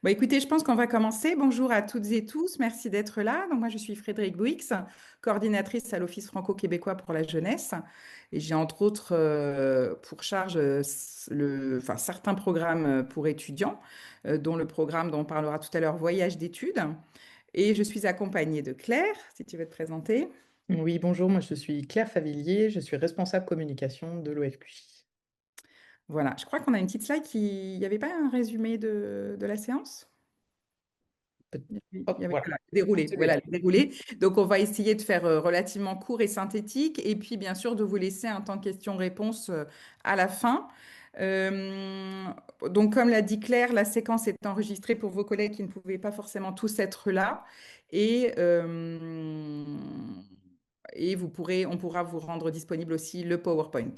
Bon, écoutez, je pense qu'on va commencer. Bonjour à toutes et tous. Merci d'être là. Donc, moi, je suis Frédéric Bouix, coordinatrice à l'Office franco-québécois pour la jeunesse. Et j'ai entre autres pour charge enfin, certains programmes pour étudiants, dont le programme dont on parlera tout à l'heure, Voyage d'études. Et je suis accompagnée de Claire, si tu veux te présenter. Oui, bonjour, moi je suis Claire Favillier, je suis responsable communication de l'OFQJ. Voilà, je crois qu'on a une petite slide qui... Il n'y avait pas un résumé de la séance? Il y Hop, avait voilà, voilà, déroulé, c'est voilà, déjà. le déroulé. Donc, on va essayer de faire relativement court et synthétique, et puis bien sûr de vous laisser un temps questions-réponses à la fin. Euh, donc, comme l'a dit Claire, la séquence est enregistrée pour vos collègues qui ne pouvaient pas forcément tous être là, et et on pourra vous rendre disponible aussi le PowerPoint.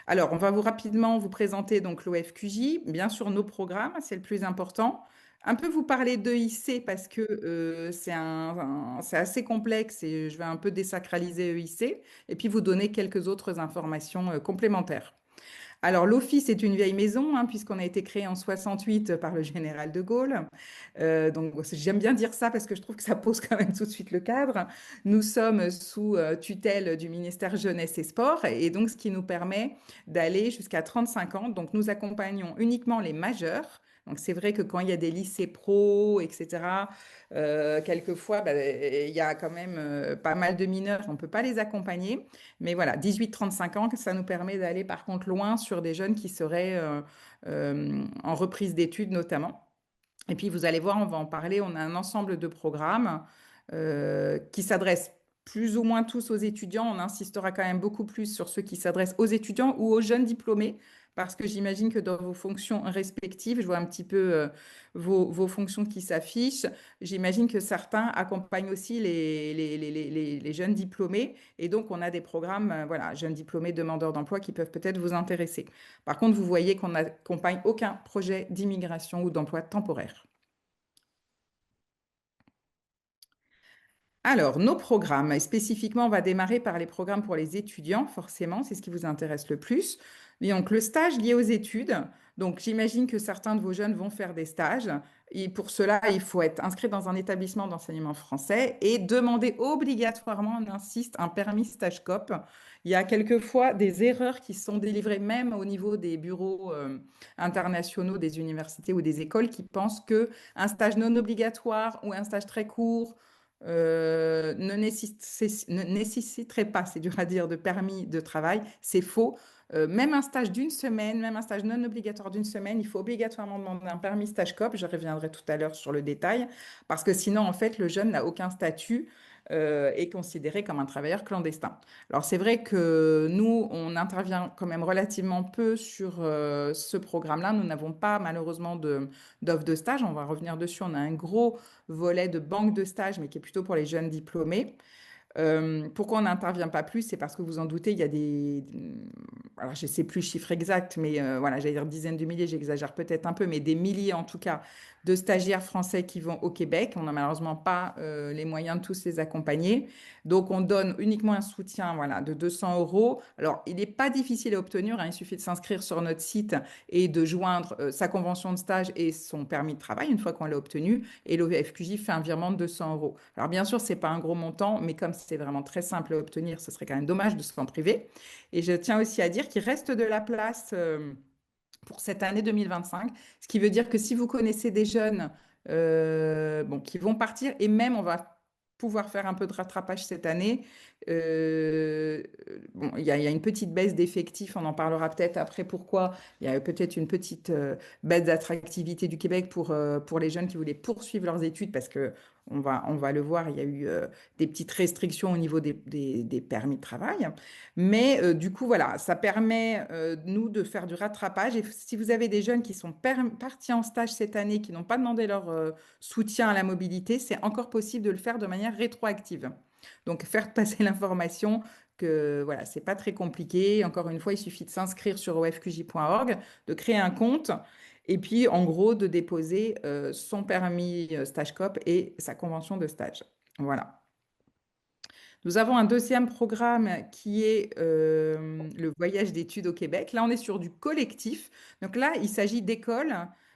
Alors, on va vous rapidement vous présenter donc l'OFQJ, bien sûr nos programmes, c'est le plus important. Un peu vous parler d'EIC parce que c'est assez complexe et je vais un peu désacraliser EIC et puis vous donner quelques autres informations complémentaires. Alors, l'Office est une vieille maison, hein, puisqu'on a été créé en 68 par le général de Gaulle. Donc, j'aime bien dire ça parce que je trouve que ça pose quand même tout de suite le cadre. Nous sommes sous tutelle du ministère Jeunesse et Sport, et donc ce qui nous permet d'aller jusqu'à 35 ans. Donc, nous accompagnons uniquement les majeurs. Donc, c'est vrai que quand il y a des lycées pro, etc., quelquefois, bah, il y a quand même pas mal de mineurs, on ne peut pas les accompagner. Mais voilà, 18-35 ans, ça nous permet d'aller par contre loin sur des jeunes qui seraient en reprise d'études notamment. Et puis vous allez voir, on va en parler, on a un ensemble de programmes qui s'adressent plus ou moins tous aux étudiants. On insistera quand même beaucoup plus sur ceux qui s'adressent aux étudiants ou aux jeunes diplômés, parce que j'imagine que dans vos fonctions respectives, je vois un petit peu vos fonctions qui s'affichent. J'imagine que certains accompagnent aussi les jeunes diplômés. Et donc, on a des programmes, voilà, jeunes diplômés, demandeurs d'emploi qui peuvent peut-être vous intéresser. Par contre, vous voyez qu'on n'accompagne aucun projet d'immigration ou d'emploi temporaire. Alors, nos programmes, et spécifiquement, on va démarrer par les programmes pour les étudiants, forcément, c'est ce qui vous intéresse le plus. Et donc, le stage lié aux études. Donc, j'imagine que certains de vos jeunes vont faire des stages. Et pour cela, il faut être inscrit dans un établissement d'enseignement français et demander obligatoirement, on insiste, un permis stage COP. Il y a quelquefois des erreurs qui sont délivrées même au niveau des bureaux internationaux des universités ou des écoles qui pensent que un stage non obligatoire ou un stage très court ne nécessiterait pas, c'est dur à dire, de permis de travail. C'est faux. Même un stage d'une semaine, même un stage non obligatoire d'une semaine, il faut obligatoirement demander un permis stage COP. Je reviendrai tout à l'heure sur le détail, parce que sinon, en fait, le jeune n'a aucun statut est considéré comme un travailleur clandestin. Alors, c'est vrai que nous, on intervient quand même relativement peu sur ce programme-là. Nous n'avons pas, malheureusement, d'offre de stage. On va revenir dessus. On a un gros volet de banque de stage, mais qui est plutôt pour les jeunes diplômés. Pourquoi on n'intervient pas plus? C'est parce que vous en doutez, il y a alors je ne sais plus le chiffre exact, mais voilà, j'allais dire dizaines de milliers, j'exagère peut-être un peu, mais des milliers en tout cas de stagiaires français qui vont au Québec. On n'a malheureusement pas les moyens de tous les accompagner. Donc on donne uniquement un soutien voilà, de 200 euros. Alors il n'est pas difficile à obtenir, hein, il suffit de s'inscrire sur notre site et de joindre sa convention de stage et son permis de travail une fois qu'on l'a obtenu. Et l'OFQJ fait un virement de 200 euros. Alors bien sûr, ce n'est pas un gros montant, mais comme c'est vraiment très simple à obtenir, ce serait quand même dommage de se en priver. Et je tiens aussi à dire qu'il reste de la place pour cette année 2025, ce qui veut dire que si vous connaissez des jeunes bon, qui vont partir, et même on va pouvoir faire un peu de rattrapage cette année. Euh, bon, il y a une petite baisse d'effectifs, on en parlera peut-être après pourquoi. Il y a peut-être une petite baisse d'attractivité du Québec pour les jeunes qui voulaient poursuivre leurs études parce que on va le voir, il y a eu des petites restrictions au niveau des permis de travail. Mais du coup, voilà, ça permet, nous, de faire du rattrapage. Et si vous avez des jeunes qui sont partis en stage cette année, qui n'ont pas demandé leur soutien à la mobilité, c'est encore possible de le faire de manière rétroactive. Donc, faire passer l'information que, voilà, c'est pas très compliqué. Encore une fois, il suffit de s'inscrire sur ofqj.org, de créer un compte. Et puis, en gros, de déposer son permis stage COP et sa convention de stage. Voilà. Nous avons un deuxième programme qui est le voyage d'études au Québec. Là, on est sur du collectif. Donc là, il s'agit d'écoles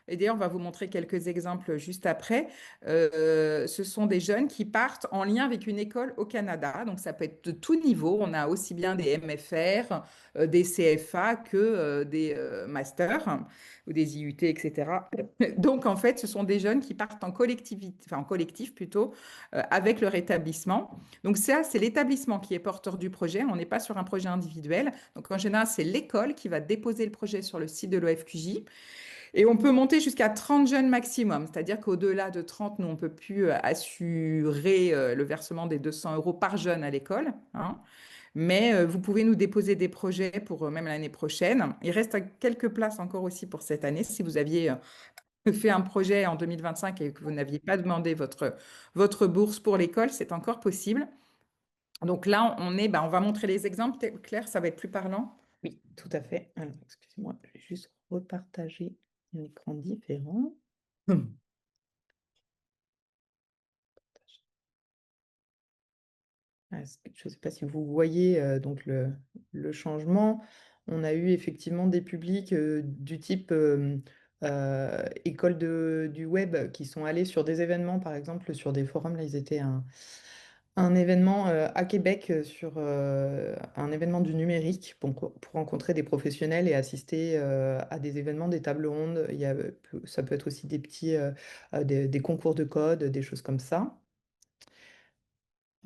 et d'ailleurs, on va vous montrer quelques exemples juste après. Ce sont des jeunes qui partent en lien avec une école au Canada. Donc, ça peut être de tout niveau. On a aussi bien des MFR, des CFA que des masters ou des IUT, etc. Donc, en fait, ce sont des jeunes qui partent en collectivité, enfin en collectif plutôt, avec leur établissement. Donc, ça, c'est l'établissement qui est porteur du projet. On n'est pas sur un projet individuel. Donc, en général, c'est l'école qui va déposer le projet sur le site de l'OFQJ. Et on peut monter jusqu'à 30 jeunes maximum, c'est-à-dire qu'au-delà de 30, nous, on ne peut plus assurer le versement des 200 euros par jeune à l'école, hein. Mais vous pouvez nous déposer des projets pour même l'année prochaine. Il reste quelques places encore aussi pour cette année. Si vous aviez fait un projet en 2025 et que vous n'aviez pas demandé votre bourse pour l'école, c'est encore possible. Donc là, on va montrer les exemples. Claire, ça va être plus parlant. Oui, tout à fait. Alors, excusez-moi, je vais juste repartager un écran différent. Je ne sais pas si vous voyez donc le changement. On a eu effectivement des publics du type école du web qui sont allés sur des événements, par exemple sur des forums. Là, ils étaient un événement à Québec sur un événement du numérique pour rencontrer des professionnels et assister à des événements, des tables rondes. Ça peut être aussi des petits des concours de code, des choses comme ça.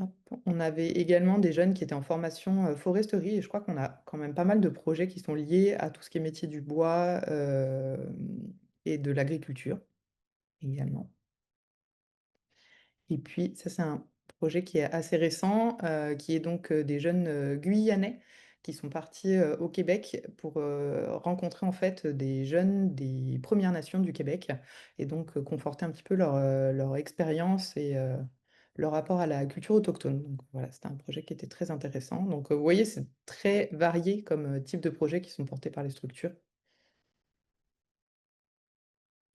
Hop. On avait également des jeunes qui étaient en formation foresterie et je crois qu'on a quand même pas mal de projets qui sont liés à tout ce qui est métier du bois et de l'agriculture également. Et puis ça c'est un projet qui est assez récent, qui est donc des jeunes Guyanais qui sont partis au Québec pour rencontrer en fait des jeunes des Premières Nations du Québec et donc conforter un petit peu leur expérience et leur rapport à la culture autochtone. Donc voilà, c'était un projet qui était très intéressant. Donc vous voyez, c'est très varié comme type de projets qui sont portés par les structures.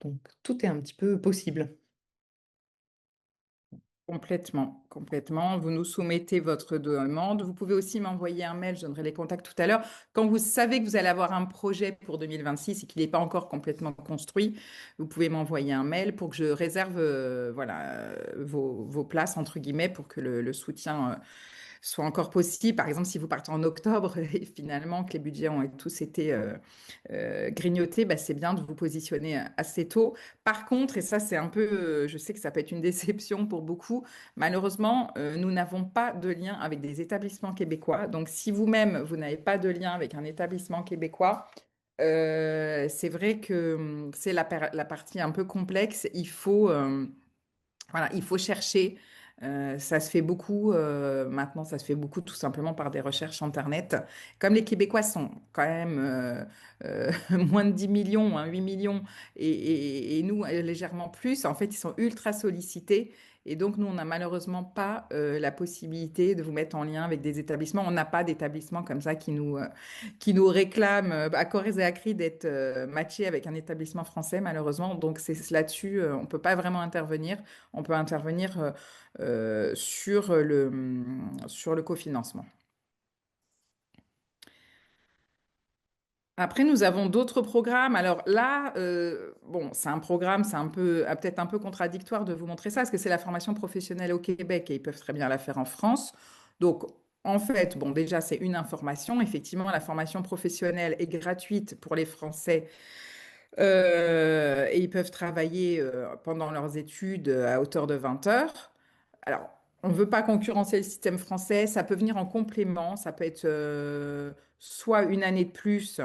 Donc tout est un petit peu possible. Complètement, complètement. Vous nous soumettez votre demande. Vous pouvez aussi m'envoyer un mail, je donnerai les contacts tout à l'heure. Quand vous savez que vous allez avoir un projet pour 2026 et qu'il n'est pas encore complètement construit, vous pouvez m'envoyer un mail pour que je réserve voilà, vos places, entre guillemets, pour que le soutien soit encore possible. Par exemple, si vous partez en octobre et finalement que les budgets ont tous été grignotés, bah, c'est bien de vous positionner assez tôt. Par contre, et ça c'est un peu, je sais que ça peut être une déception pour beaucoup, malheureusement, nous n'avons pas de lien avec des établissements québécois. Donc si vous-même, vous n'avez pas de lien avec un établissement québécois, c'est vrai que c'est la partie un peu complexe. Voilà, il faut chercher. Ça se fait beaucoup, maintenant, ça se fait beaucoup tout simplement par des recherches Internet. Comme les Québécois sont quand même moins de 10 millions, hein, 8 millions, et nous légèrement plus, en fait, ils sont ultra sollicités. Et donc, nous, on n'a malheureusement pas la possibilité de vous mettre en lien avec des établissements. On n'a pas d'établissement comme ça qui nous réclament à corps et à cri d'être matchés avec un établissement français, malheureusement. Donc, c'est là-dessus, on ne peut pas vraiment intervenir. On peut intervenir sur le cofinancement. Après, nous avons d'autres programmes. Alors là, bon, c'est un programme, c'est un peu, peut-être un peu contradictoire de vous montrer ça, parce que c'est la formation professionnelle au Québec et ils peuvent très bien la faire en France. Donc, en fait, bon, déjà, c'est une information. Effectivement, la formation professionnelle est gratuite pour les Français et ils peuvent travailler pendant leurs études à hauteur de 20 heures. Alors, on ne veut pas concurrencer le système français, ça peut venir en complément, ça peut être soit une année de plus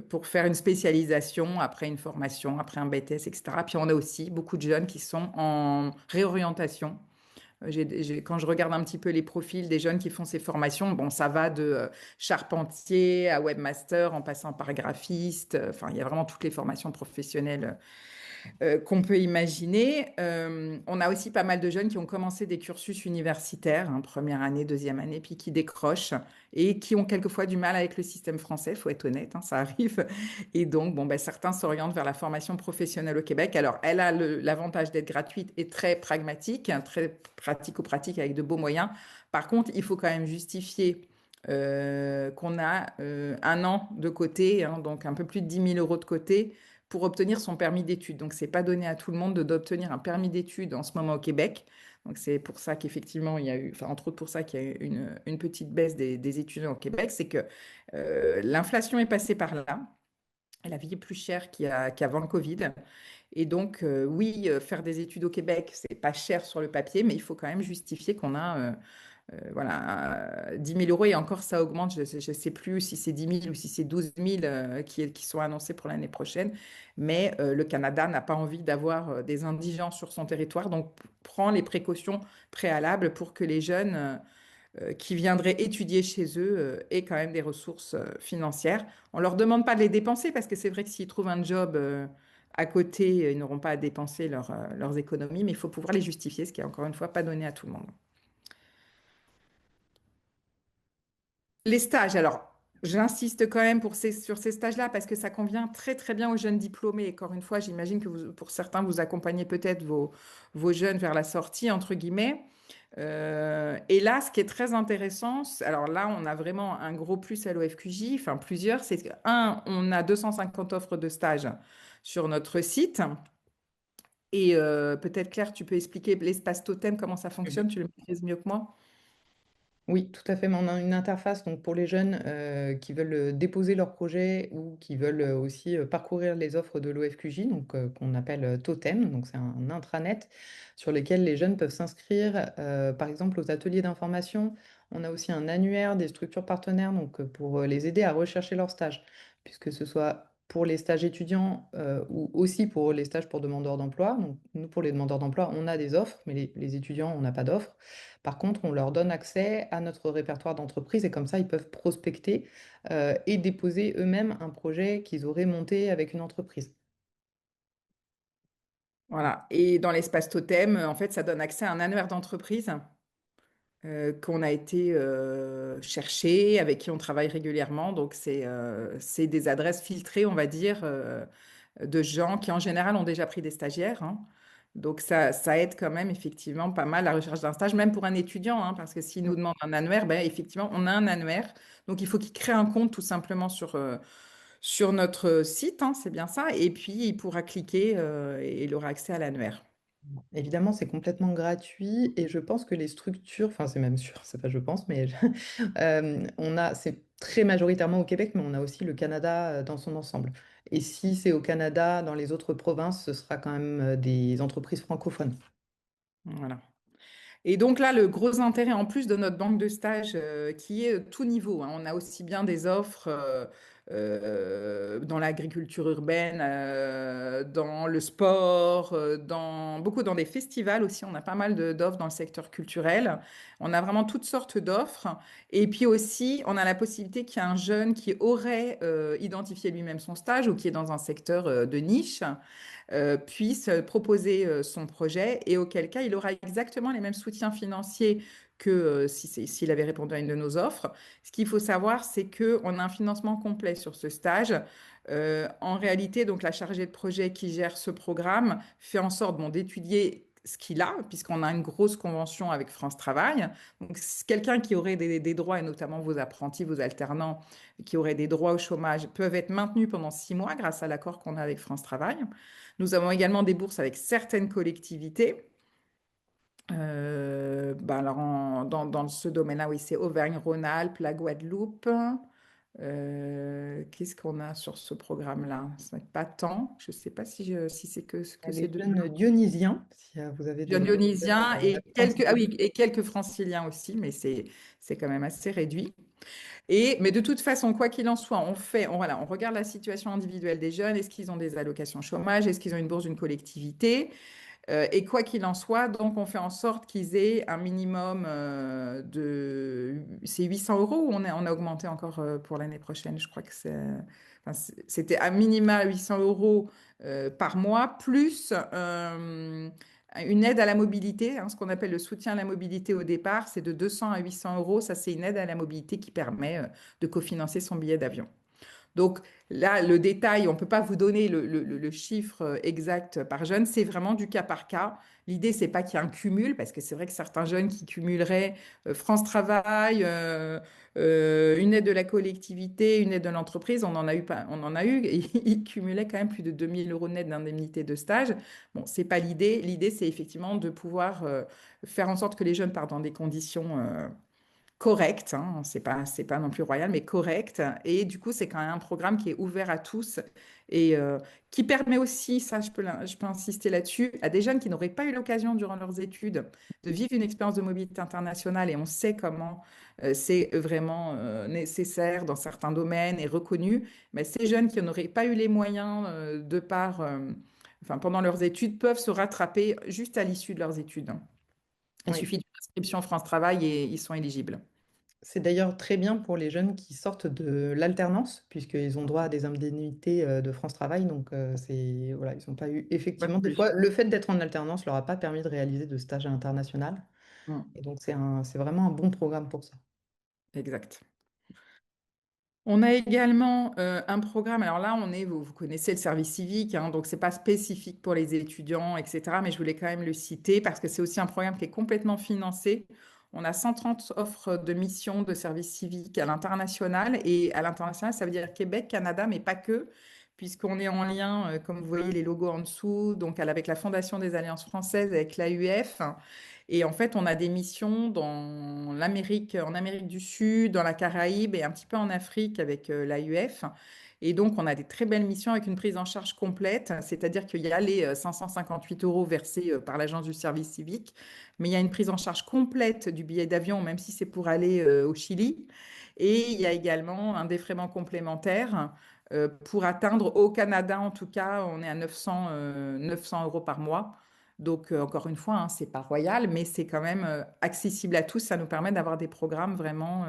pour faire une spécialisation après une formation, après un BTS, etc. Puis on a aussi beaucoup de jeunes qui sont en réorientation. Quand je regarde un petit peu les profils des jeunes qui font ces formations, bon, ça va de charpentier à webmaster en passant par graphiste. Enfin, il y a vraiment toutes les formations professionnelles qu'on peut imaginer. On a aussi pas mal de jeunes qui ont commencé des cursus universitaires, hein, première année, deuxième année, puis qui décrochent et qui ont quelquefois du mal avec le système français, il faut être honnête, hein, ça arrive. Et donc, bon, ben, certains s'orientent vers la formation professionnelle au Québec. Alors, elle a l'avantage d'être gratuite et très pragmatique, hein, très pratico-pratique avec de beaux moyens. Par contre, il faut quand même justifier qu'on a un an de côté, hein, donc un peu plus de 10 000 euros de côté pour obtenir son permis d'études. Donc, c'est pas donné à tout le monde d'obtenir un permis d'études en ce moment au Québec. Donc, c'est pour ça qu'effectivement, il y a eu, enfin, entre autres pour ça qu'il y a eu une petite baisse des étudiants au Québec, c'est que l'inflation est passée par là. Et la vie est plus chère qu'avant le Covid. Et donc, oui, faire des études au Québec, c'est pas cher sur le papier, mais il faut quand même justifier qu'on a voilà, 10 000 euros et encore ça augmente. Je ne sais plus si c'est 10 000 ou si c'est 12 000 qui sont annoncés pour l'année prochaine. Mais le Canada n'a pas envie d'avoir des indigents sur son territoire, donc prend les précautions préalables pour que les jeunes qui viendraient étudier chez eux aient quand même des ressources financières. On ne leur demande pas de les dépenser parce que c'est vrai que s'ils trouvent un job à côté, ils n'auront pas à dépenser leurs économies, mais il faut pouvoir les justifier, ce qui est encore une fois pas donné à tout le monde. Les stages, alors, j'insiste quand même sur ces stages-là parce que ça convient très très bien aux jeunes diplômés. Et encore une fois, j'imagine que pour certains, vous accompagnez peut-être vos jeunes vers la sortie, entre guillemets. Et là, ce qui est très intéressant, alors là, on a vraiment un gros plus à l'OFQJ, enfin plusieurs, c'est que, un, on a 250 offres de stage sur notre site. Et peut-être Claire, tu peux expliquer l'espace totem, comment ça fonctionne, tu le maîtrises mieux que moi. Oui, tout à fait. Mais on a une interface donc pour les jeunes qui veulent déposer leur projet ou qui veulent aussi parcourir les offres de l'OFQJ, donc qu'on appelle Totem. Donc c'est un intranet sur lequel les jeunes peuvent s'inscrire, par exemple aux ateliers d'information. On a aussi un annuaire des structures partenaires donc pour les aider à rechercher leur stage, puisque ce soit pour les stages étudiants ou aussi pour les stages pour demandeurs d'emploi. Donc nous, pour les demandeurs d'emploi, on a des offres, mais les étudiants, on n'a pas d'offres. Par contre, on leur donne accès à notre répertoire d'entreprise et comme ça, ils peuvent prospecter et déposer eux-mêmes un projet qu'ils auraient monté avec une entreprise. Voilà. Et dans l'espace totem, en fait, ça donne accès à un annuaire d'entreprise qu'on a été chercher, avec qui on travaille régulièrement. Donc, c'est des adresses filtrées, on va dire, de gens qui, en général, ont déjà pris des stagiaires, hein. Donc, ça aide quand même, effectivement, pas mal la recherche d'un stage, même pour un étudiant, hein, parce que s'il nous Mm. demande un annuaire, ben, effectivement, on a un annuaire. Donc, il faut qu'il crée un compte tout simplement sur notre site, hein, c'est bien ça. Et puis, il pourra cliquer et il aura accès à l'annuaire. Évidemment, c'est complètement gratuit et je pense que les structures, enfin c'est même sûr, c'est pas je pense, mais c'est très majoritairement au Québec, mais on a aussi le Canada dans son ensemble. Et si c'est au Canada, dans les autres provinces, ce sera quand même des entreprises francophones. Voilà. Et donc là, le gros intérêt en plus de notre banque de stage qui est tout niveau, hein. On a aussi bien des offres dans l'agriculture urbaine, dans le sport, beaucoup dans des festivals aussi. On a pas mal d'offres dans le secteur culturel. On a vraiment toutes sortes d'offres. Et puis aussi, on a la possibilité qu'il y ait un jeune qui aurait identifié lui-même son stage ou qui est dans un secteur de niche puisse proposer son projet et auquel cas il aura exactement les mêmes soutiens financiers que s'il avait répondu à une de nos offres. Ce qu'il faut savoir, c'est qu'on a un financement complet sur ce stage. En réalité, donc la chargée de projet qui gère ce programme fait en sorte bon, d'étudier ce qu'il a, puisqu'on a une grosse convention avec France Travail. Donc, quelqu'un qui aurait des droits, et notamment vos apprentis, vos alternants, qui auraient des droits au chômage, peuvent être maintenus pendant 6 mois grâce à l'accord qu'on a avec France Travail. Nous avons également des bourses avec certaines collectivités. Ben alors dans ce domaine-là, oui, c'est Auvergne-Rhône-Alpes, la Guadeloupe. Qu'est-ce qu'on a sur ce programme-là? Ce n'est pas tant. Je ne sais pas si c'est que ces Les deux. jeunes dionysiens, si vous avez des jeunes Dionysiens et quelques, ah franciliens. oui, et quelques franciliens aussi, mais c'est quand même assez réduit. Mais de toute façon, quoi qu'il en soit, voilà, on regarde la situation individuelle des jeunes. Est-ce qu'ils ont des allocations chômage? Est-ce qu'ils ont une bourse d'une collectivité? Et quoi qu'il en soit, donc on fait en sorte qu'ils aient un minimum c'est 800 euros ou on a augmenté encore pour l'année prochaine? Je crois que c'était à minima 800 euros par mois, plus une aide à la mobilité, hein, ce qu'on appelle le soutien à la mobilité au départ, c'est de 200 à 800 euros. Ça, c'est une aide à la mobilité qui permet de cofinancer son billet d'avion. Donc là, le détail, on ne peut pas vous donner le chiffre exact par jeune, c'est vraiment du cas par cas. L'idée, c'est pas qu'il y ait un cumul, parce que c'est vrai que certains jeunes qui cumuleraient France Travail, une aide de la collectivité, une aide de l'entreprise, on en a eu, on en a eu, et ils cumulaient quand même plus de 2 000 € net d'indemnité de stage. Bon, c'est pas l'idée. L'idée, c'est effectivement de pouvoir faire en sorte que les jeunes partent dans des conditions correct, hein, c'est pas non plus royal, mais correct. Et du coup, c'est quand même un programme qui est ouvert à tous et qui permet aussi, ça je peux insister là-dessus, à des jeunes qui n'auraient pas eu l'occasion durant leurs études de vivre une expérience de mobilité internationale et on sait comment c'est vraiment nécessaire dans certains domaines et reconnu, mais ces jeunes qui n'auraient pas eu les moyens enfin, pendant leurs études peuvent se rattraper juste à l'issue de leurs études. Il Oui. suffit d'une inscription France Travail et ils sont éligibles. C'est d'ailleurs très bien pour les jeunes qui sortent de l'alternance, puisqu'ils ont droit à des indemnités de France Travail. Donc, voilà, ils n'ont pas eu, Bonne effectivement, des fois, solution. le fait d'être en alternance leur a pas permis de réaliser de stage à l'international. Mm, Et donc, c'est vraiment un bon programme pour ça. exact. On a également un programme, alors là, vous connaissez le service civique, hein, donc c'est pas spécifique pour les étudiants, etc. Mais je voulais quand même le citer parce que c'est aussi un programme qui est complètement financé. On a 130 offres de missions de service civique à l'international. Et à l'international, ça veut dire Québec, Canada, mais pas que, puisqu'on est en lien, comme vous voyez les logos en dessous, donc avec la Fondation des Alliances françaises, avec l'AUF. Et en fait, on a des missions dans l'Amérique, en Amérique du Sud, dans la Caraïbe et un petit peu en Afrique avec l'AUF. Et donc, on a des très belles missions avec une prise en charge complète, c'est-à-dire qu'il y a les 558 € versés par l'Agence du service civique, mais il y a une prise en charge complète du billet d'avion, même si c'est pour aller au Chili. Et il y a également un défraiement complémentaire pour atteindre, au Canada en tout cas, on est à 900 € par mois. Donc, encore une fois, hein, c'est pas royal, mais c'est quand même accessible à tous. Ça nous permet d'avoir des programmes vraiment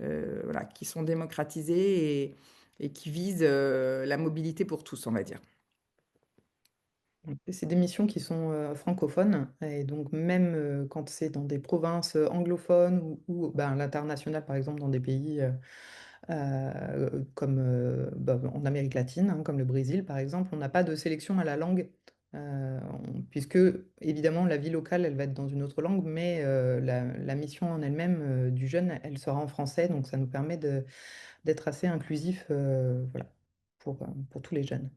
voilà, qui sont démocratisés et qui visent la mobilité pour tous, on va dire. Et c'est des missions qui sont francophones. Et donc, même quand c'est dans des provinces anglophones ou ben, l'international, par exemple, dans des pays comme bah, en Amérique latine, hein, comme le Brésil par exemple, on n'a pas de sélection à la langue, puisque évidemment la vie locale, elle va être dans une autre langue, mais la mission en elle-même du jeune, elle sera en français, donc ça nous permet d'être assez inclusif voilà, pour tous les jeunes.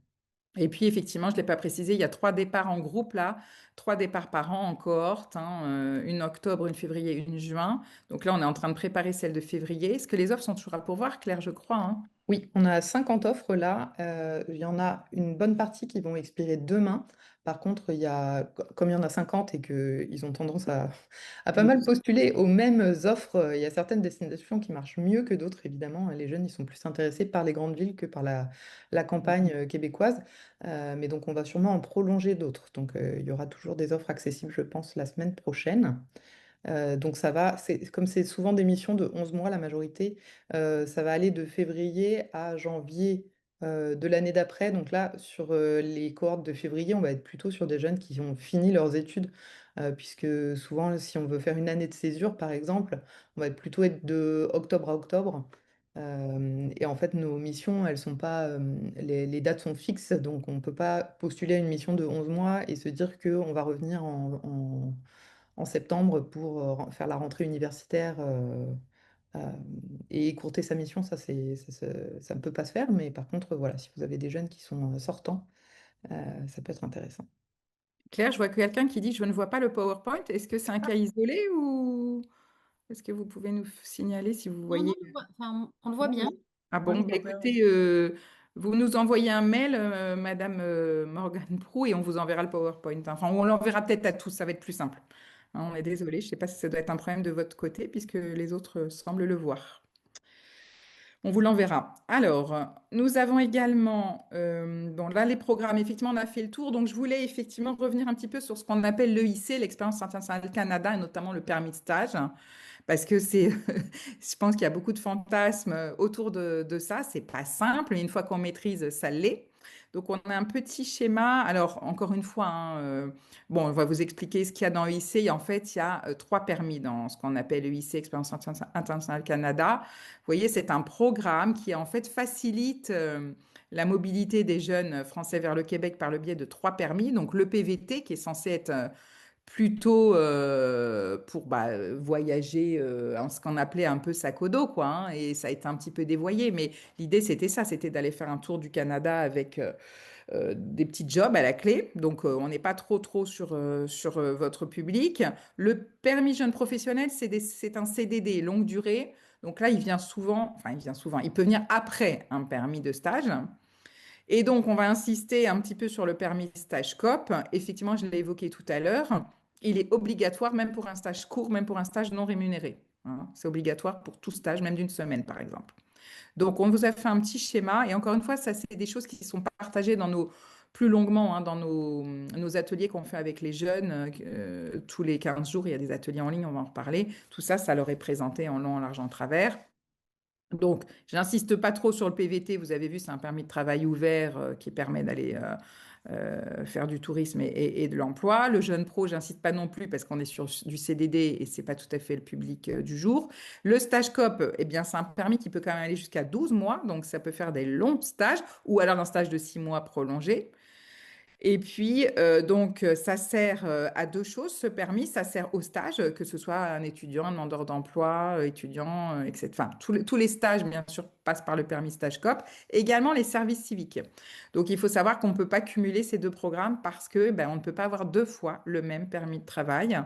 Et puis, effectivement, je ne l'ai pas précisé, il y a 3 départs en groupe là, 3 départs par an en cohorte, hein, une octobre, une février, une juin. Donc là, on est en train de préparer celle de février. Est-ce que les offres sont toujours à pourvoir, Claire, je crois, hein? Oui, on a 50 offres là. Il y en a une bonne partie qui vont expirer demain. Par contre, comme il y en a 50 et qu'ils ont tendance à pas mal postuler aux mêmes offres, il y a certaines destinations qui marchent mieux que d'autres, évidemment. Les jeunes, ils sont plus intéressés par les grandes villes que par la campagne québécoise. Mais donc, on va sûrement en prolonger d'autres. Donc, il y aura toujours des offres accessibles, je pense, la semaine prochaine. Donc ça va, comme c'est souvent des missions de 11 mois la majorité, ça va aller de février à janvier de l'année d'après. Donc là, sur les cohortes de février, on va être plutôt sur des jeunes qui ont fini leurs études, puisque souvent, si on veut faire une année de césure, par exemple, on va plutôt être de octobre à octobre. Et en fait, nos missions, elles sont pas, les dates sont fixes, donc on ne peut pas postuler à une mission de 11 mois et se dire qu'on va revenir en septembre pour faire la rentrée universitaire euh, et écourter sa mission. Ça ne peut pas se faire, mais par contre, voilà, si vous avez des jeunes qui sont sortants, ça peut être intéressant. Claire, je vois que quelqu'un qui dit, je ne vois pas le PowerPoint. Est-ce que c'est un cas isolé ou est-ce que vous pouvez nous signaler si vous Non, non, voyez? enfin, on le voit Non, bien. oui. Ah Ouais, bon, je bah vois bien, oui. écoutez, vous nous envoyez un mail, Madame Morgane Prou, et on vous enverra le PowerPoint. Enfin, on l'enverra peut-être à tous, ça va être plus simple. Hein, on est désolé, je ne sais pas si ça doit être un problème de votre côté, puisque les autres semblent le voir. On vous l'enverra. Alors, nous avons également, bon là les programmes, effectivement on a fait le tour, donc je voulais effectivement revenir un petit peu sur ce qu'on appelle l'EIC, l'expérience internationale Canada, et notamment le permis de stage, parce que c'est, je pense qu'il y a beaucoup de fantasmes autour de ça, c'est pas simple, mais une fois qu'on maîtrise, ça l'est. Donc, on a un petit schéma. Alors, encore une fois, hein, bon, on va vous expliquer ce qu'il y a dans EIC. En fait, il y a trois permis dans ce qu'on appelle EIC, Expérience Internationale Canada. Vous voyez, c'est un programme qui, en fait, facilite la mobilité des jeunes français vers le Québec par le biais de trois permis. Donc, le PVT, qui est censé être plutôt pour voyager en ce qu'on appelait un peu sac au dos, quoi, hein, et ça a été un petit peu dévoyé. Mais l'idée, c'était ça, c'était d'aller faire un tour du Canada avec des petits jobs à la clé. Donc, on n'est pas trop sur votre public. Le permis jeune professionnel, c'est un CDD longue durée. Donc là, il vient souvent, il peut venir après un permis de stage. Et donc, on va insister un petit peu sur le permis stage COP. Effectivement, je l'ai évoqué tout à l'heure. Il est obligatoire, même pour un stage court, même pour un stage non rémunéré, hein. C'est obligatoire pour tout stage, même d'une semaine, par exemple. Donc, on vous a fait un petit schéma. Et encore une fois, ça, c'est des choses qui sont partagées dans nos plus longuement, hein, dans nos ateliers qu'on fait avec les jeunes. Tous les 15 jours, il y a des ateliers en ligne, on va en reparler. Tout ça, ça leur est présenté en long, en large, en travers. Donc, je n'insiste pas trop sur le PVT. Vous avez vu, c'est un permis de travail ouvert qui permet d'aller faire du tourisme et de l'emploi. Le jeune pro, j'insiste pas non plus parce qu'on est sur du CDD et c'est pas tout à fait le public du jour. Le stage COP, eh bien, c'est un permis qui peut quand même aller jusqu'à 12 mois. Donc, ça peut faire des longs stages ou alors un stage de 6 mois prolongé. Et puis, ça sert à deux choses, ce permis. Ça sert au stage, que ce soit un étudiant, un demandeur d'emploi, étudiant, etc. Enfin, tous les stages, bien sûr, passent par le permis stage COP. Également les services civiques. Donc, il faut savoir qu'on ne peut pas cumuler ces deux programmes parce que ben, on ne peut pas avoir deux fois le même permis de travail.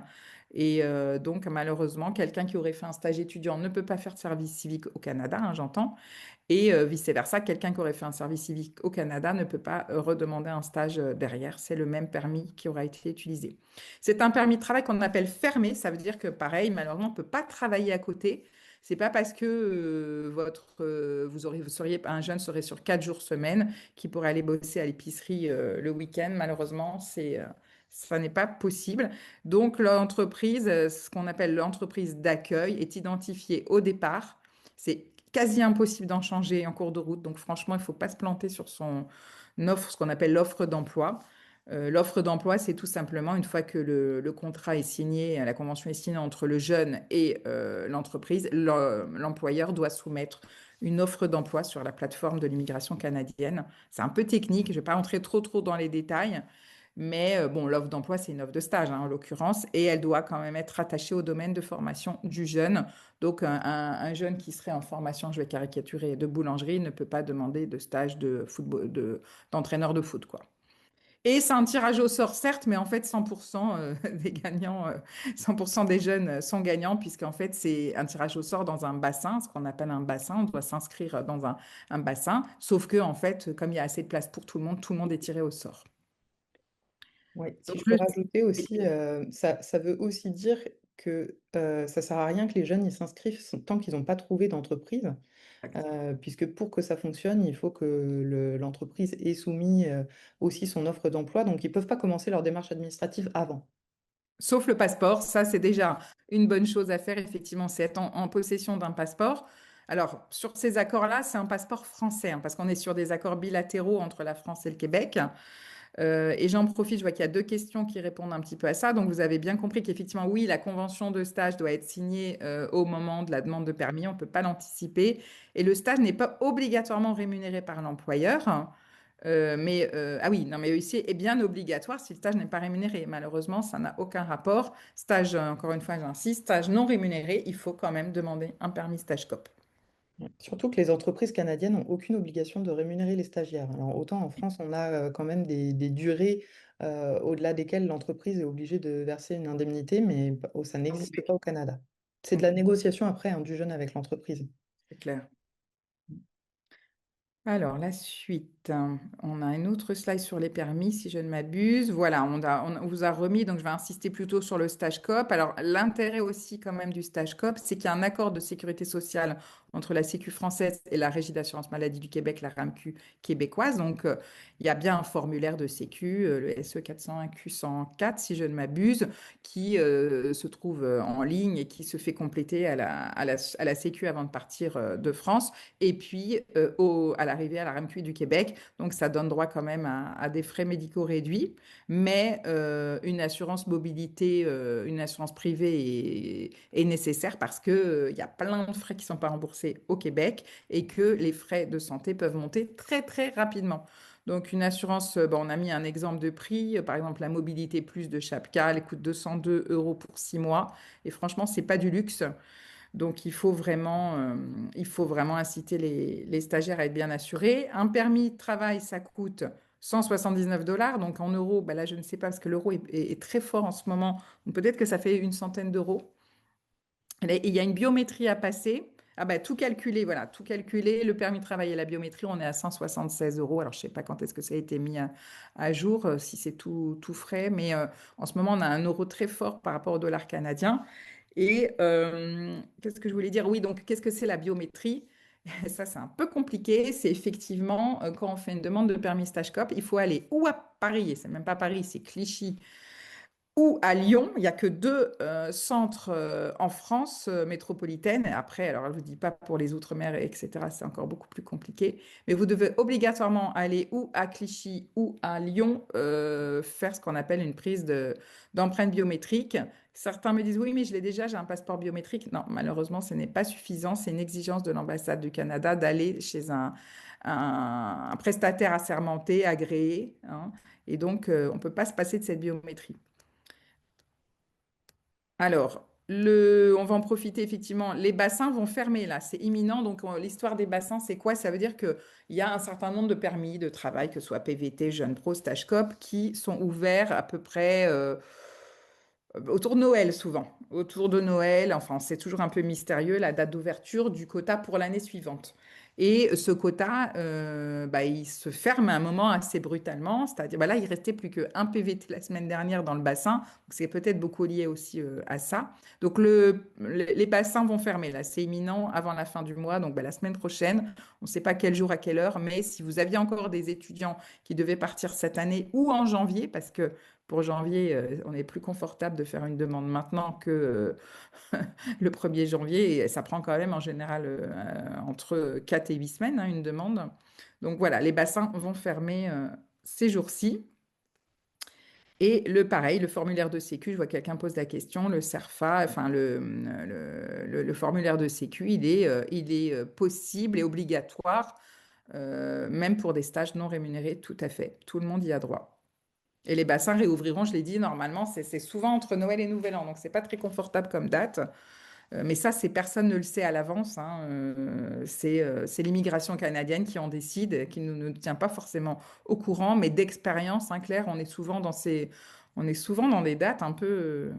Et donc, malheureusement, quelqu'un qui aurait fait un stage étudiant ne peut pas faire de service civique au Canada, hein, j'entends. Et vice-versa, quelqu'un qui aurait fait un service civique au Canada ne peut pas redemander un stage derrière. C'est le même permis qui aura été utilisé. C'est un permis de travail qu'on appelle fermé. Ça veut dire que, pareil, malheureusement, on ne peut pas travailler à côté. C'est pas parce que vous seriez, un jeune serait sur 4 jours semaine qui pourrait aller bosser à l'épicerie le week-end. Malheureusement, ça n'est pas possible. Donc, l'entreprise, ce qu'on appelle l'entreprise d'accueil, est identifiée au départ. C'est quasi impossible d'en changer en cours de route. Donc franchement, il ne faut pas se planter sur son offre, ce qu'on appelle l'offre d'emploi. L'offre d'emploi, c'est tout simplement une fois que le contrat est signé, la convention est signée entre le jeune et l'entreprise, l'employeur doit soumettre une offre d'emploi sur la plateforme de l'immigration canadienne. C'est un peu technique, je ne vais pas entrer trop dans les détails, mais bon, l'offre d'emploi, c'est une offre de stage, hein, en l'occurrence, et elle doit quand même être attachée au domaine de formation du jeune. Donc, un jeune qui serait en formation, je vais caricaturer, de boulangerie ne peut pas demander de stage de football, d'entraîneur de foot, quoi. Et c'est un tirage au sort, certes, mais en fait, 100% des gagnants, 100% des jeunes sont gagnants, puisqu'en fait, c'est un tirage au sort dans un bassin, ce qu'on appelle un bassin. On doit s'inscrire dans un bassin, sauf que, en fait, comme il y a assez de place pour tout le monde est tiré au sort. Oui, si Donc, je peux rajouter aussi, ça veut aussi dire que ça sert à rien que les jeunes ils s'inscrivent tant qu'ils n'ont pas trouvé d'entreprise, puisque pour que ça fonctionne, il faut que l'entreprise ait soumis aussi son offre d'emploi, donc ils ne peuvent pas commencer leur démarche administrative avant. sauf le passeport, ça c'est déjà une bonne chose à faire, effectivement, c'est être en possession d'un passeport. Alors, sur ces accords-là, c'est un passeport français, hein, parce qu'on est sur des accords bilatéraux entre la France et le Québec. Et j'en profite, je vois qu'il y a deux questions qui répondent un petit peu à ça. Donc, vous avez bien compris qu'effectivement, oui, la convention de stage doit être signée au moment de la demande de permis. On ne peut pas l'anticiper. Et le stage n'est pas obligatoirement rémunéré par l'employeur. Ah oui, non, mais ici est bien obligatoire si le stage n'est pas rémunéré. Malheureusement, ça n'a aucun rapport. Stage, encore une fois, j'insiste, stage non rémunéré, il faut quand même demander un permis stage COP. Ouais. Surtout que les entreprises canadiennes n'ont aucune obligation de rémunérer les stagiaires. Alors autant en France, on a quand même des durées au-delà desquelles l'entreprise est obligée de verser une indemnité, mais ça Au n'existe pas Québec. au Canada. C'est de Mm, la négociation après, hein, du jeune avec l'entreprise. c'est clair. Alors, la suite, hein. On a un autre slide sur les permis, si je ne m'abuse. Voilà, on vous a remis, donc je vais insister plutôt sur le stage COP. Alors, l'intérêt aussi quand même du stage COP, c'est qu'il y a un accord de sécurité sociale entre la Sécu française et la Régie d'assurance maladie du Québec, la RAMQ québécoise. Donc, il y a bien un formulaire de Sécu, le SE 401 Q104, si je ne m'abuse, qui se trouve en ligne et qui se fait compléter à la Sécu avant de partir de France. Et puis, à l'arrivée à la RAMQ du Québec, donc ça donne droit quand même à des frais médicaux réduits, mais une assurance mobilité, une assurance privée est nécessaire parce que, il y a plein de frais qui ne sont pas remboursés au Québec et que les frais de santé peuvent monter très très rapidement. Donc une assurance, bon, on a mis un exemple de prix, par exemple la mobilité plus de Chapka, elle coûte 202 euros pour 6 mois et franchement, c'est pas du luxe. Donc, il faut vraiment inciter les stagiaires à être bien assurés. Un permis de travail, ça coûte 179 $. Donc, en euros, ben là, je ne sais pas parce que l'euro est très fort en ce moment. Donc, peut-être que ça fait une centaine d'euros. Et il y a une biométrie à passer. Ah ben, tout calculé, voilà, tout calculé. Le permis de travail et la biométrie, on est à 176 euros. Alors, je ne sais pas quand est-ce que ça a été mis à jour, si c'est tout frais. Mais en ce moment, on a un euro très fort par rapport au dollar canadien. Et qu'est-ce que je voulais dire? Oui, donc qu'est-ce que c'est la biométrie? Ça, c'est un peu compliqué. C'est effectivement, quand on fait une demande de permis stage COP, il faut aller ou à Paris, et c'est même pas Paris, c'est Clichy, ou à Lyon. Il n'y a que deux centres en France métropolitaine. Et après, alors je ne vous dis pas pour les Outre-mer, etc., c'est encore beaucoup plus compliqué. Mais vous devez obligatoirement aller ou à Clichy ou à Lyon faire ce qu'on appelle une prise d'empreinte biométrique. Certains me disent, oui, mais je l'ai déjà, j'ai un passeport biométrique. Non, malheureusement, ce n'est pas suffisant. C'est une exigence de l'ambassade du Canada d'aller chez un prestataire assermenté, agréé, hein. Et donc, on ne peut pas se passer de cette biométrie. Alors, on va en profiter effectivement. Les bassins vont fermer là, c'est imminent. Donc, l'histoire des bassins, c'est quoi? Ça veut dire qu'il y a un certain nombre de permis de travail, que ce soit PVT, Jeune Pro, Stage Cop, qui sont ouverts à peu près autour de Noël souvent. Autour de Noël, enfin, c'est toujours un peu mystérieux la date d'ouverture du quota pour l'année suivante. Et ce quota, bah, il se ferme à un moment assez brutalement. C'est-à-dire, bah là, il restait plus qu'un PVT la semaine dernière dans le bassin. Donc, c'est peut-être beaucoup lié aussi à ça. Donc, les bassins vont fermer là. C'est imminent avant la fin du mois. Donc, bah, la semaine prochaine, on ne sait pas quel jour, à quelle heure. Mais si vous aviez encore des étudiants qui devaient partir cette année ou en janvier, parce que pour janvier, on est plus confortable de faire une demande maintenant que le 1er janvier. Et ça prend quand même en général entre 4 et 8 semaines, hein, une demande. Donc voilà, les bassins vont fermer ces jours-ci. Et pareil, le formulaire de Sécu, je vois quelqu'un pose la question, le CERFA, enfin le formulaire de Sécu, il est possible et obligatoire, même pour des stages non rémunérés, tout à fait. Tout le monde y a droit. Et les bassins réouvriront, je l'ai dit, normalement, c'est souvent entre Noël et Nouvel An, donc c'est pas très confortable comme date. Mais ça, c'est personne ne le sait à l'avance, hein. C'est l'immigration canadienne qui en décide, qui ne nous tient pas forcément au courant, mais d'expérience, hein, Claire, on est souvent dans des dates un peu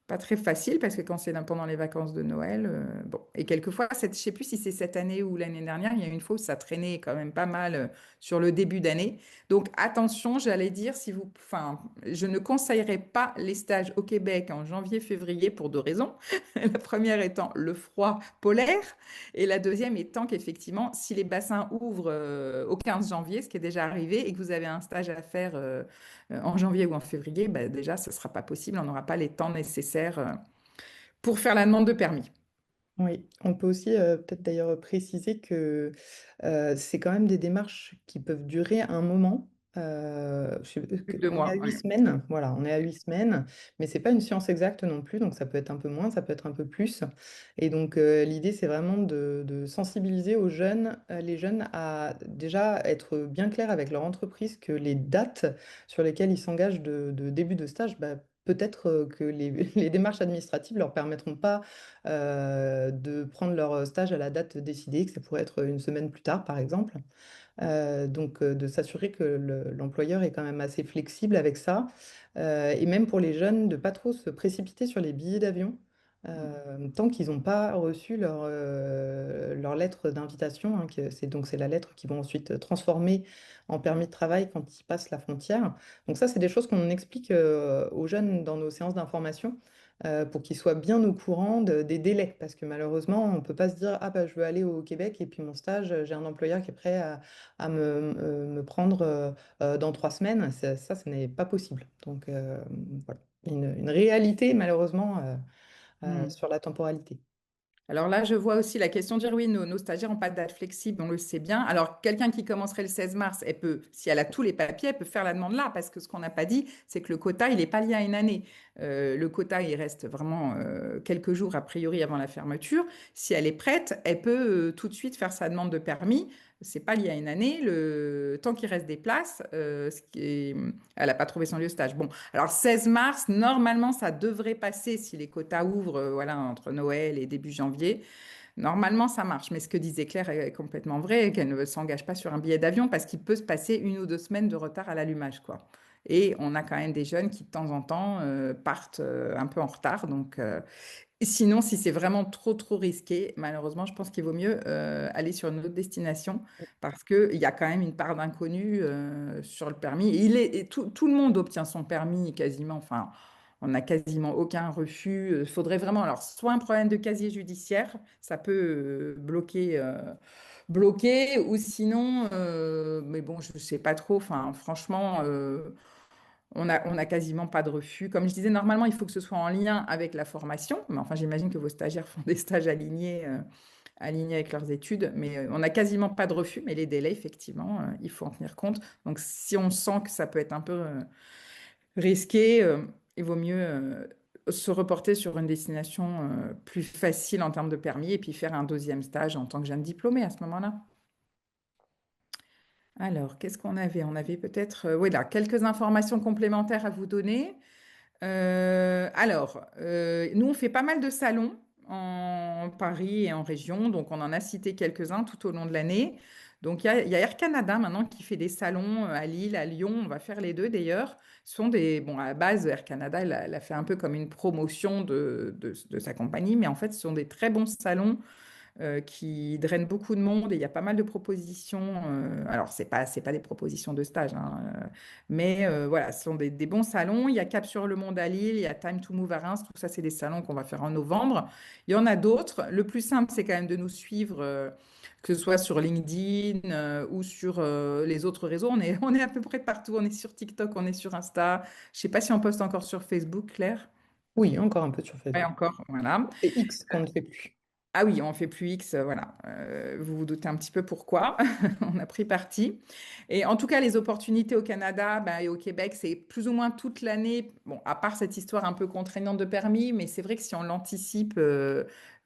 pas très faciles parce que quand c'est pendant les vacances de Noël, bon. Et quelquefois, je ne sais plus si c'est cette année ou l'année dernière, il y a une fois où ça traînait quand même pas mal sur le début d'année. Donc attention, j'allais dire, enfin, je ne conseillerais pas les stages au Québec en janvier-février pour deux raisons. La première étant le froid polaire et la deuxième étant qu'effectivement, si les bassins ouvrent au 15 janvier, ce qui est déjà arrivé, et que vous avez un stage à faire en janvier ou en février, bah, déjà, ce ne sera pas possible. On n'aura pas les temps nécessaires pour faire la demande de permis. Oui, on peut aussi peut-être d'ailleurs préciser que c'est quand même des démarches qui peuvent durer un moment. Plus de deux On est à mois. huit Ouais. semaines, voilà, on est à 8 semaines, mais c'est pas une science exacte non plus, donc ça peut être un peu moins, ça peut être un peu plus. Et donc l'idée, c'est vraiment de sensibiliser aux jeunes, les jeunes à déjà être bien clairs avec leur entreprise que les dates sur lesquelles ils s'engagent de début de stage, bah, peut-être que les démarches administratives leur permettront pas de prendre leur stage à la date décidée, que ça pourrait être une semaine plus tard, par exemple. Donc, de s'assurer que l'employeur est quand même assez flexible avec ça. Et même pour les jeunes, de pas trop se précipiter sur les billets d'avion. Tant qu'ils n'ont pas reçu leur lettre d'invitation, hein, donc c'est la lettre qu'ils vont ensuite transformer en permis de travail quand ils passent la frontière. Donc ça, c'est des choses qu'on explique aux jeunes dans nos séances d'information pour qu'ils soient bien au courant des délais. Parce que malheureusement, on ne peut pas se dire, ah bah, je veux aller au Québec et puis mon stage, j'ai un employeur qui est prêt à me prendre dans 3 semaines. Ça, ce n'est pas possible. Donc voilà, une réalité malheureusement Mm. sur la temporalité. Alors là, je vois aussi la question de dire oui, nos stagiaires n'ont pas de date flexible, on le sait bien. Alors, quelqu'un qui commencerait le 16 mars, elle peut, si elle a tous les papiers, elle peut faire la demande là, parce que ce qu'on n'a pas dit, c'est que le quota, il n'est pas lié à une année. Le quota, il reste vraiment quelques jours a priori avant la fermeture. Si elle est prête, elle peut tout de suite faire sa demande de permis. C'est pas lié à une année. Tant qu'il reste des places, elle n'a pas trouvé son lieu de stage. Bon, alors 16 mars, normalement, ça devrait passer si les quotas ouvrent voilà, entre Noël et début janvier. Normalement, ça marche. Mais ce que disait Claire est complètement vrai, qu'elle ne s'engage pas sur un billet d'avion parce qu'il peut se passer 1 ou 2 semaines de retard à l'allumage, quoi. Et on a quand même des jeunes qui, de temps en temps, partent un peu en retard. Donc, sinon, si c'est vraiment trop, trop risqué, malheureusement, je pense qu'il vaut mieux aller sur une autre destination parce qu'il y a quand même une part d'inconnu sur le permis. Et tout le monde obtient son permis quasiment. Enfin, on n'a quasiment aucun refus. Il faudrait vraiment, alors, soit un problème de casier judiciaire, ça peut bloquer, ou sinon, mais bon, je ne sais pas trop. Enfin, franchement. On a quasiment pas de refus. Comme je disais, normalement, il faut que ce soit en lien avec la formation. Mais enfin, j'imagine que vos stagiaires font des stages alignés avec leurs études. Mais on n'a quasiment pas de refus. Mais les délais, effectivement, il faut en tenir compte. Donc, si on sent que ça peut être un peu risqué, il vaut mieux se reporter sur une destination plus facile en termes de permis et puis faire un deuxième stage en tant que jeune diplômé à ce moment-là. Alors, qu'est-ce qu'on avait? On avait peut-être, oui, là, quelques informations complémentaires à vous donner. Nous, on fait pas mal de salons en Paris et en région, donc on en a cité quelques-uns tout au long de l'année. Donc, il y a Air Canada maintenant qui fait des salons à Lille, à Lyon, on va faire les deux d'ailleurs. Bon, à la base, Air Canada, elle a fait un peu comme une promotion de sa compagnie, mais en fait, ce sont des très bons salons qui draine beaucoup de monde et il y a pas mal de propositions. Alors, c'est pas des propositions de stage, hein, mais voilà, ce sont des bons salons. Il y a Cap sur le Monde à Lille, il y a Time to Move à Reims. Tout ça, c'est des salons qu'on va faire en novembre. Il y en a d'autres. Le plus simple, c'est quand même de nous suivre, que ce soit sur LinkedIn ou sur les autres réseaux. On est à peu près partout. On est sur TikTok, on est sur Insta. Je sais pas si on poste encore sur Facebook, Claire. Oui, encore un peu sur Oui, Facebook. encore, voilà. C'est X qu'on ne fait plus. Ah oui, on fait plus X, voilà. Vous vous doutez un petit peu pourquoi. On a pris parti. Et en tout cas, les opportunités au Canada bah, et au Québec, c'est plus ou moins toute l'année. Bon, à part cette histoire un peu contraignante de permis, mais c'est vrai que si on l'anticipe,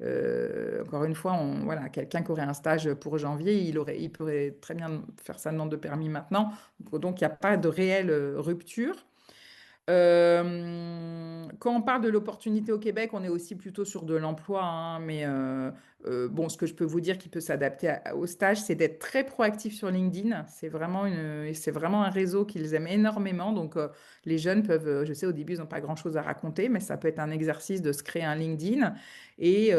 encore une fois, voilà, quelqu'un qui aurait un stage pour janvier, il pourrait très bien faire sa demande de permis maintenant. Donc, il n'y a pas de réelle rupture. Quand on parle de l'opportunité au Québec, on est aussi plutôt sur de l'emploi, hein, mais bon, ce que je peux vous dire qui peut s'adapter au stage, c'est d'être très proactif sur LinkedIn. C'est vraiment un réseau qu'ils aiment énormément. Donc, les jeunes peuvent, je sais, au début, ils n'ont pas grand-chose à raconter, mais ça peut être un exercice de se créer un LinkedIn. Et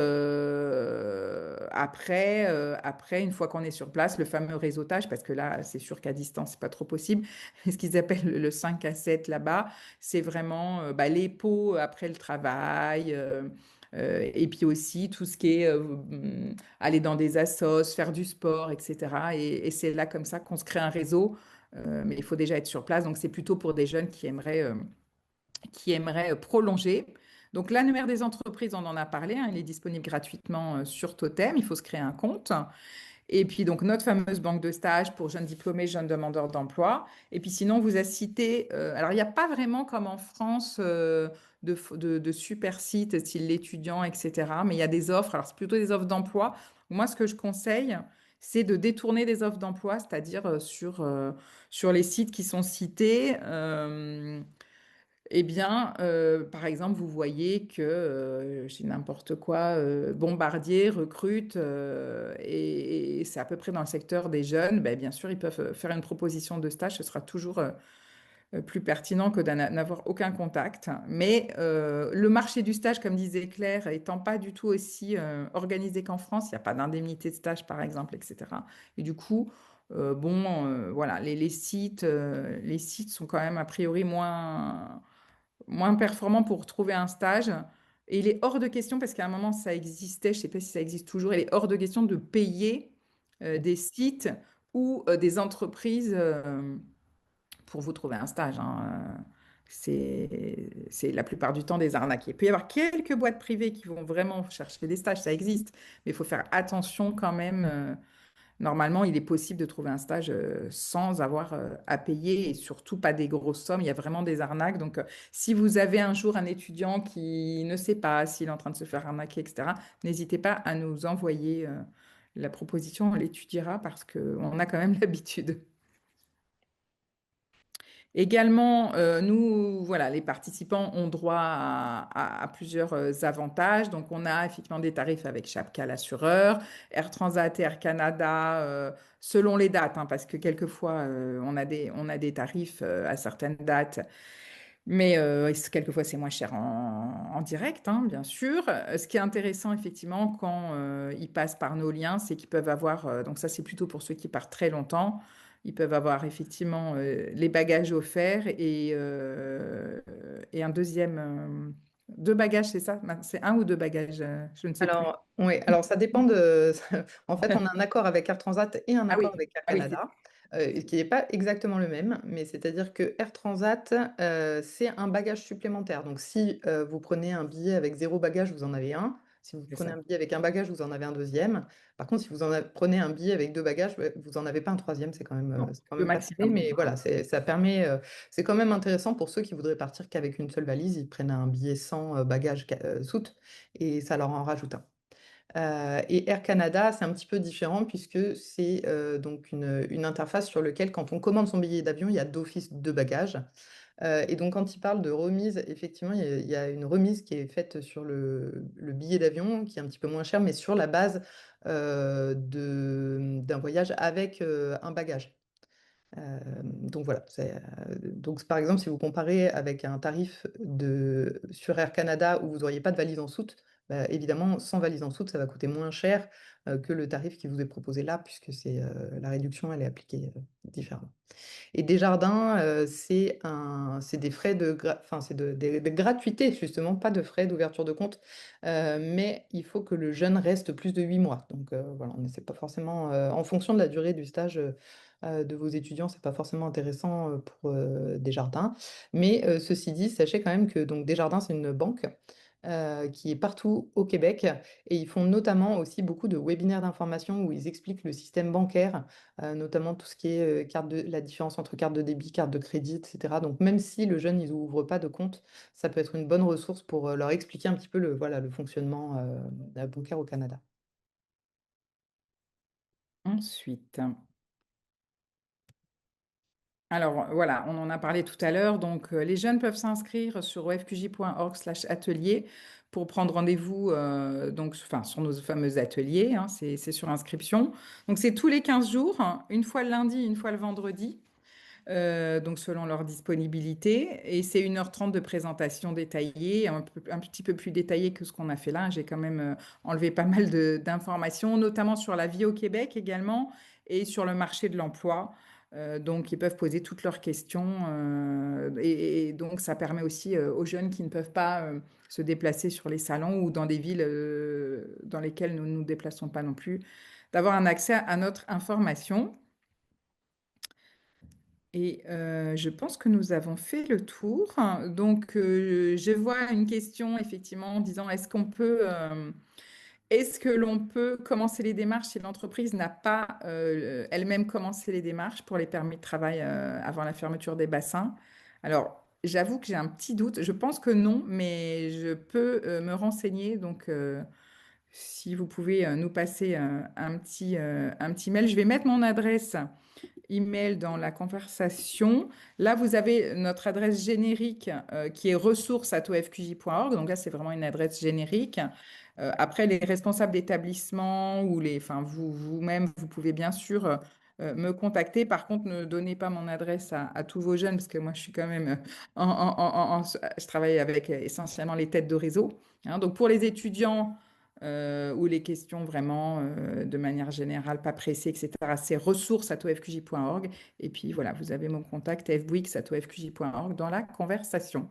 après, une fois qu'on est sur place, le fameux réseautage, parce que là, c'est sûr qu'à distance, c'est pas trop possible, ce qu'ils appellent le 5 à 7 là-bas. C'est vraiment bah, les pots après le travail. Et puis aussi tout ce qui est aller dans des assos, faire du sport, etc. Et c'est là comme ça qu'on se crée un réseau. Mais il faut déjà être sur place. Donc c'est plutôt pour des jeunes qui aimeraient prolonger. Donc l'annuaire des entreprises, on en a parlé, hein, il est disponible gratuitement sur Totem. Il faut se créer un compte. Et puis, donc, notre fameuse banque de stage pour jeunes diplômés, jeunes demandeurs d'emploi. Et puis, sinon, on vous a cité, alors, il n'y a pas vraiment comme en France de super sites, style l'étudiant, etc. Mais il y a des offres. Alors, c'est plutôt des offres d'emploi. Moi, ce que je conseille, c'est de détourner des offres d'emploi, c'est-à-dire sur les sites qui sont cités. Eh bien, par exemple, vous voyez que, j'ai n'importe quoi, Bombardier recrute et c'est à peu près dans le secteur des jeunes. Ben, bien sûr, ils peuvent faire une proposition de stage. Ce sera toujours plus pertinent que n'avoir aucun contact. Mais le marché du stage, comme disait Claire, étant pas du tout aussi organisé qu'en France, il n'y a pas d'indemnité de stage, par exemple, etc. Et du coup, bon, voilà, les sites sont quand même a priori moins performant pour trouver un stage. Et il est hors de question, parce qu'à un moment, ça existait, je ne sais pas si ça existe toujours, il est hors de question de payer des sites ou des entreprises pour vous trouver un stage, hein. c'est la plupart du temps des arnaques. Il peut y avoir quelques boîtes privées qui vont vraiment chercher des stages, ça existe, mais il faut faire attention quand même. Normalement, il est possible de trouver un stage sans avoir à payer et surtout pas des grosses sommes. Il y a vraiment des arnaques. Donc, si vous avez un jour un étudiant qui ne sait pas s'il est en train de se faire arnaquer, etc., n'hésitez pas à nous envoyer la proposition. On l'étudiera parce qu'on a quand même l'habitude. Également, nous, voilà, les participants ont droit à plusieurs avantages. Donc, on a effectivement des tarifs avec Chapka, l'assureur, Air Transat et Air Canada, selon les dates, hein, parce que quelquefois, on a des tarifs à certaines dates, mais quelquefois, c'est moins cher en direct, hein, bien sûr. Ce qui est intéressant, effectivement, quand ils passent par nos liens, c'est qu'ils peuvent avoir, donc ça, c'est plutôt pour ceux qui partent très longtemps, ils peuvent avoir effectivement les bagages offerts et un deuxième, deux bagages, c'est ça? C'est un ou deux bagages, je ne sais plus. Alors, oui, alors ça dépend de. En fait, on a un accord avec Air Transat et un Ah accord oui, avec Air ah oui, c'est Canada, qui n'est pas exactement le même, mais c'est-à-dire que Air Transat, c'est un bagage supplémentaire. Donc, si vous prenez un billet avec zéro bagage, vous en avez un. Si vous c'est prenez ça. un billet avec un bagage, vous en avez un deuxième. Par contre, si vous prenez un billet avec deux bagages, ouais, vous n'en avez pas un troisième. Non, C'est quand le même pas terrible, maximum. mais voilà, ça permet. C'est quand même intéressant pour ceux qui voudraient partir qu'avec une seule valise. Ils prennent un billet sans bagage soute et ça leur en rajoute un. Et Air Canada, c'est un petit peu différent puisque c'est donc une interface sur laquelle, quand on commande son billet d'avion, il y a d'office deux bagages. Et donc, quand il parle de remise, effectivement, il y a une remise qui est faite sur le billet d'avion, qui est un petit peu moins cher, mais sur la base d'un voyage avec un bagage. Donc voilà. Donc, par exemple, si vous comparez avec un tarif sur Air Canada où vous n'auriez pas de valise en soute, bah, évidemment, sans valise en soute, ça va coûter moins cher que le tarif qui vous est proposé là, puisque la réduction, elle est appliquée différemment. Et Desjardins, c'est des frais enfin, des gratuités, justement, pas de frais d'ouverture de compte, mais il faut que le jeune reste plus de 8 mois. Donc voilà, on sait pas forcément, en fonction de la durée du stage de vos étudiants, c'est pas forcément intéressant pour Desjardins. Mais ceci dit, sachez quand même que donc, Desjardins, c'est une banque qui est partout au Québec et ils font notamment aussi beaucoup de webinaires d'information où ils expliquent le système bancaire, notamment tout ce qui est la différence entre carte de débit, carte de crédit, etc. Donc même si le jeune ils ouvre pas de compte, ça peut être une bonne ressource pour leur expliquer un petit peu voilà, le fonctionnement bancaire au Canada. Ensuite. Alors voilà, on en a parlé tout à l'heure. Donc les jeunes peuvent s'inscrire sur ofqj.org/atelier pour prendre rendez-vous donc, enfin, sur nos fameux ateliers, hein, c'est sur inscription. Donc c'est tous les 15 jours, hein, une fois le lundi, une fois le vendredi, donc selon leur disponibilité. Et c'est 1h30 de présentation détaillée, un petit peu plus détaillée que ce qu'on a fait là. J'ai quand même enlevé pas mal d'informations, notamment sur la vie au Québec également et sur le marché de l'emploi. Donc, ils peuvent poser toutes leurs questions et donc, ça permet aussi aux jeunes qui ne peuvent pas se déplacer sur les salons ou dans des villes dans lesquelles nous ne nous déplaçons pas non plus, d'avoir un accès à notre information. Et je pense que nous avons fait le tour. Donc, je vois une question effectivement en disant est-ce que l'on peut commencer les démarches si l'entreprise n'a pas elle-même commencé les démarches pour les permis de travail avant la fermeture des bassins? Alors, j'avoue que j'ai un petit doute. Je pense que non, mais je peux me renseigner. Donc, si vous pouvez nous passer un petit mail, je vais mettre mon adresse email dans la conversation. Là, vous avez notre adresse générique qui est ressources@ofqj.org. Donc là, c'est vraiment une adresse générique. Après, les responsables d'établissement ou enfin, vous-même, vous pouvez bien sûr me contacter. Par contre, ne donnez pas mon adresse à tous vos jeunes parce que moi, je suis quand même, je travaille avec essentiellement les têtes de réseau. Hein. Donc pour les étudiants, ou les questions vraiment de manière générale, pas pressées, etc. C'est ressources@ofqj.org. Et puis voilà, vous avez mon contact fbwix@ofqj.org dans la conversation.